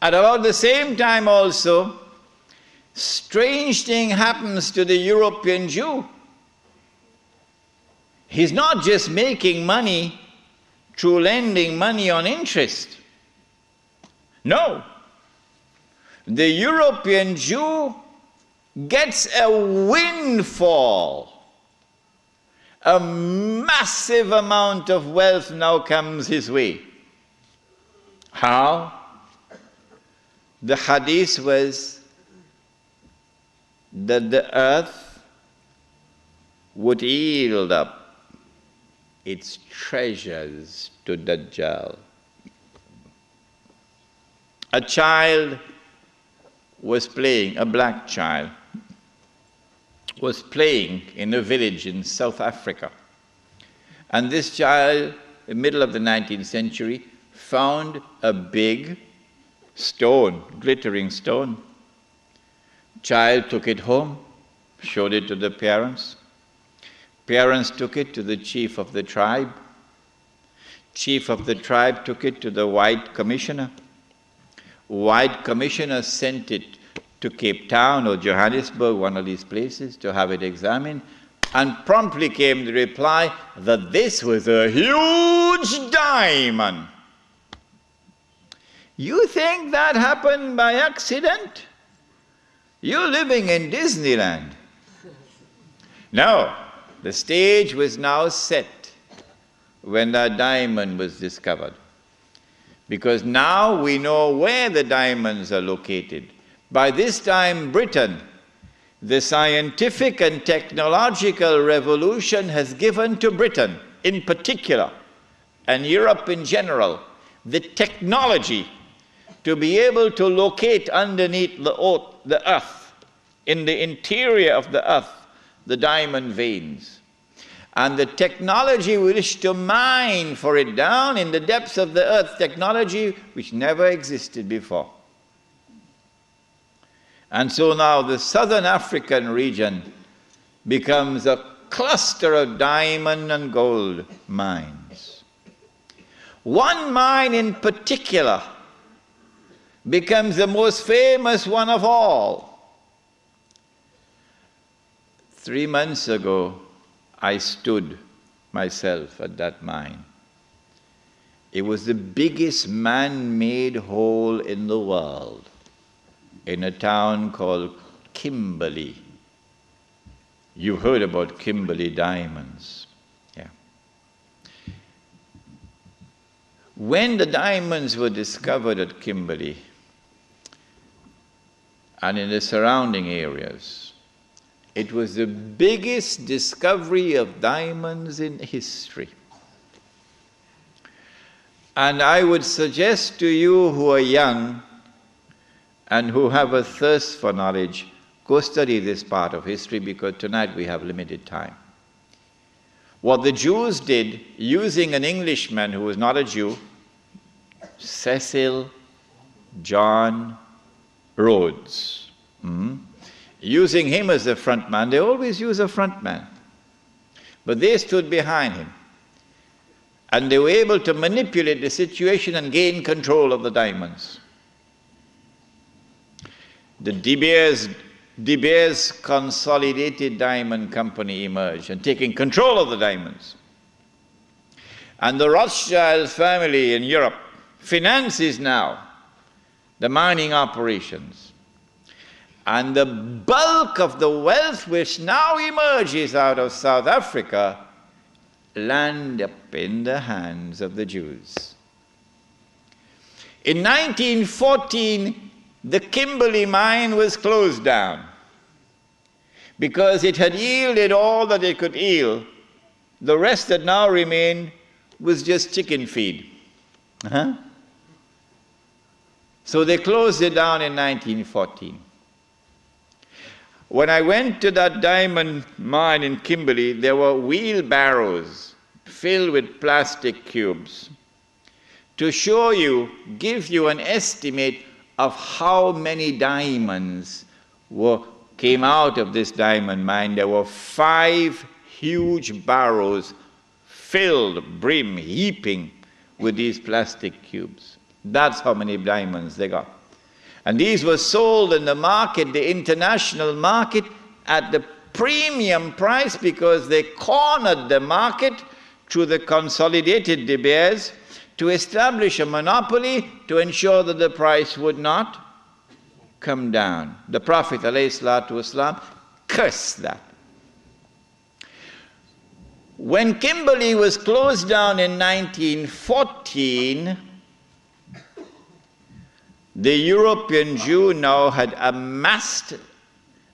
At about the same time also, strange thing happens to the European Jew. He's not just making money through lending money on interest. No. The European Jew gets a windfall. A massive amount of wealth now comes his way. How? The hadith was that the earth would yield up its treasures to Dajjal. A child was playing, a black child, was playing in a village in South Africa. And this child, in the middle of the 19th century, found a big stone, glittering stone. Child took it home, showed it to the parents. Parents took it to the chief of the tribe. Chief of the tribe took it to the white commissioner. White commissioner sent it to Cape Town or Johannesburg, one of these places, to have it examined, and promptly came the reply that this was a huge diamond. You think that happened by accident? You're living in Disneyland. No, the stage was now set when that diamond was discovered. Because now we know where the diamonds are located. By this time, Britain, the scientific and technological revolution has given to Britain in particular, and Europe in general, the technology to be able to locate underneath the earth, in the interior of the earth, the diamond veins. And the technology we wish to mine for it down in the depths of the earth, technology which never existed before. And so now the southern African region becomes a cluster of diamond and gold mines. One mine in particular becomes the most famous one of all. 3 months ago, I stood myself at that mine. It was the biggest man-made hole in the world, in a town called Kimberley. You heard about Kimberley diamonds. Yeah. When the diamonds were discovered at Kimberley and in the surrounding areas, it was the biggest discovery of diamonds in history. And I would suggest to you who are young and who have a thirst for knowledge, go study this part of history, because tonight we have limited time. What the Jews did, using an Englishman who was not a Jew, Cecil John Rhodes, using him as a front man. They always use a front man. But they stood behind him. And they were able to manipulate the situation and gain control of the diamonds. The De Beers Consolidated Diamond Company emerged and taking control of the diamonds. And the Rothschild family in Europe finances now the mining operations. And the bulk of the wealth which now emerges out of South Africa land up in the hands of the Jews. In 1914, the Kimberley mine was closed down because it had yielded all that it could yield. The rest that now remained was just chicken feed. So they closed it down in 1914. When I went to that diamond mine in Kimberley, there were wheelbarrows filled with plastic cubes to show you, give you an estimate of how many diamonds came out of this diamond mine. There were 5 huge barrows filled, brim, heaping with these plastic cubes. That's how many diamonds they got. And these were sold in the market, the international market, at the premium price because they cornered the market through the consolidated De Beers to establish a monopoly to ensure that the price would not come down. The Prophet ﷺ cursed that. When Kimberley was closed down in 1914, the European Jew now had amassed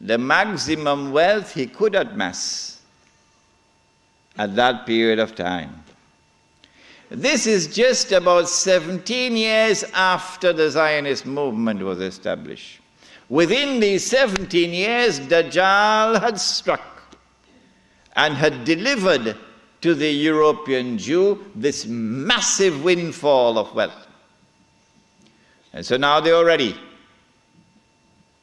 the maximum wealth he could amass at that period of time. This is just about 17 years after the Zionist movement was established. Within these 17 years, Dajjal had struck and had delivered to the European Jew this massive windfall of wealth. And so now they are ready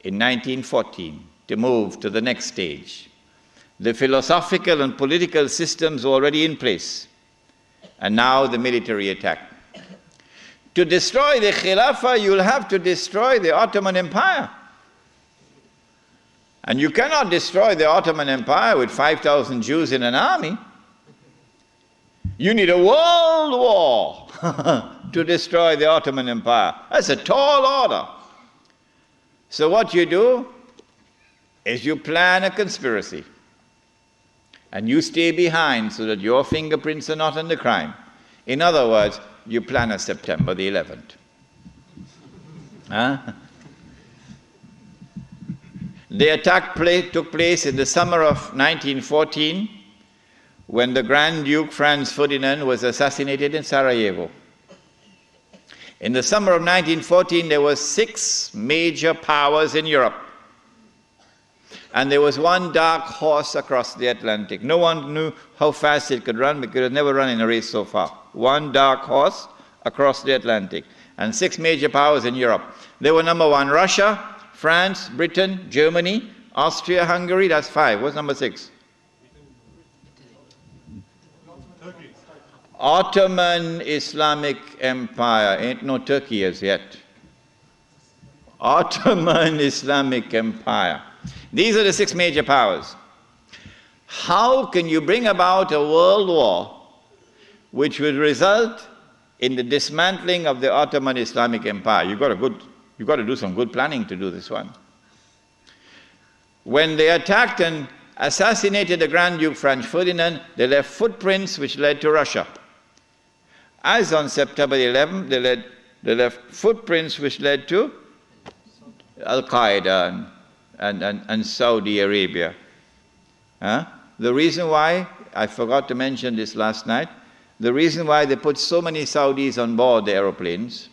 in 1914 to move to the next stage. The philosophical and political systems already in place, and now the military attack. To destroy the Khilafah, you'll have to destroy the Ottoman Empire. And you cannot destroy the Ottoman Empire with 5,000 Jews in an army. You need a world war to destroy the Ottoman Empire. That's a tall order. So what you do is you plan a conspiracy. And you stay behind so that your fingerprints are not on the crime. In other words, you plan a September the 11th. Huh? The attack took place in the summer of 1914 when the Grand Duke Franz Ferdinand was assassinated in Sarajevo. In the summer of 1914, there were 6 major powers in Europe. And there was one dark horse across the Atlantic. No one knew how fast it could run because it had never run in a race so far. One dark horse across the Atlantic. And 6 major powers in Europe. They were number 1, Russia, France, Britain, Germany, Austria, Hungary. That's 5. What's number 6? Turkey. Ottoman Islamic Empire. Ain't no Turkey as yet. Ottoman Islamic Empire. These are the 6 major powers. How can you bring about a world war which would result in the dismantling of the Ottoman Islamic Empire? You've got to do some good planning to do this one. When they attacked and assassinated the Grand Duke Franz Ferdinand, they left footprints which led to Russia. As on September 11th, they left footprints which led to Al-Qaeda and Saudi Arabia. The reason why, I forgot to mention this last night, the reason why they put so many Saudis on board the aeroplanes.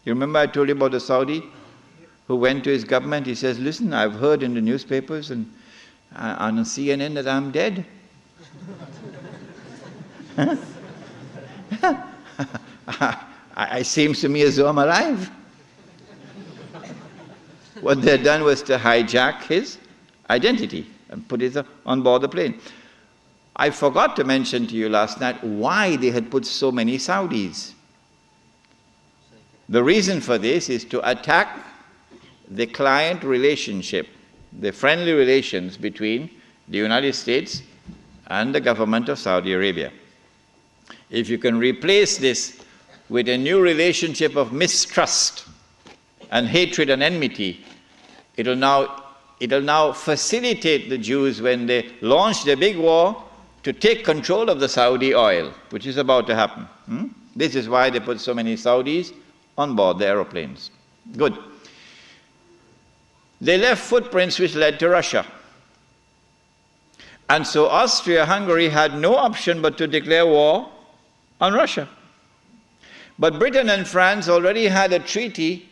You remember I told you about the Saudi who went to his government? He says, listen, I've heard in the newspapers and on CNN that I'm dead. It seems to me as though I'm alive. What they had done was to hijack his identity and put it on board the plane. I forgot to mention to you last night why they had put so many Saudis. The reason for this is to attack the client relationship, the friendly relations between the United States and the government of Saudi Arabia. If you can replace this with a new relationship of mistrust and hatred and enmity, it'll now facilitate the Jews when they launch their big war to take control of the Saudi oil, which is about to happen. This is why they put so many Saudis on board the aeroplanes. Good. They left footprints which led to Russia. And so Austria-Hungary had no option but to declare war on Russia. But Britain and France already had a treaty,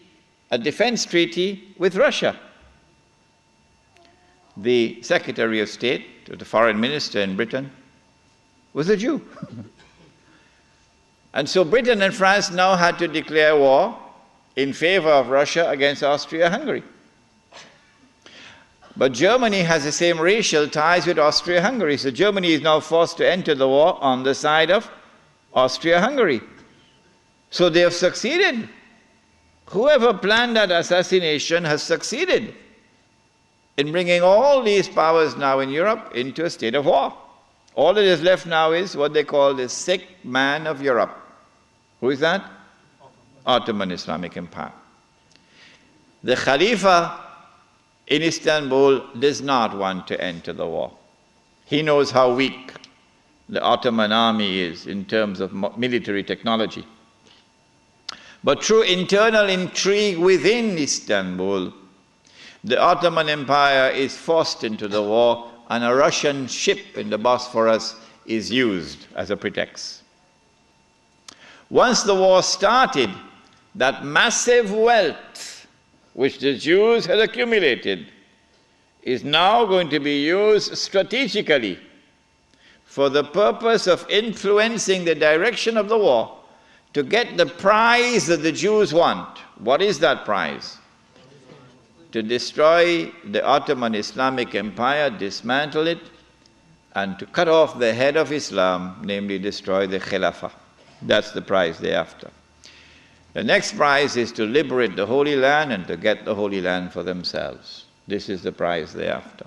a defense treaty with Russia. The Secretary of State, or the Foreign Minister in Britain, was a Jew. And so Britain and France now had to declare war in favor of Russia against Austria-Hungary. But Germany has the same racial ties with Austria-Hungary, so Germany is now forced to enter the war on the side of Austria-Hungary. So they have succeeded. Whoever planned that assassination has succeeded in bringing all these powers now in Europe into a state of war. All that is left now is what they call the sick man of Europe. Who is that? Ottoman Islamic Empire. The Khalifa in Istanbul does not want to enter the war. He knows how weak the Ottoman army is in terms of military technology. But through internal intrigue within Istanbul, the Ottoman Empire is forced into the war, and a Russian ship in the Bosphorus is used as a pretext. Once the war started, that massive wealth which the Jews had accumulated is now going to be used strategically for the purpose of influencing the direction of the war to get the prize that the Jews want. What is that prize? To destroy the Ottoman Islamic Empire, dismantle it, and to cut off the head of Islam, namely destroy the Khilafah. That's the prize they're after. The next prize is to liberate the Holy Land and to get the Holy Land for themselves. This is the prize they're after.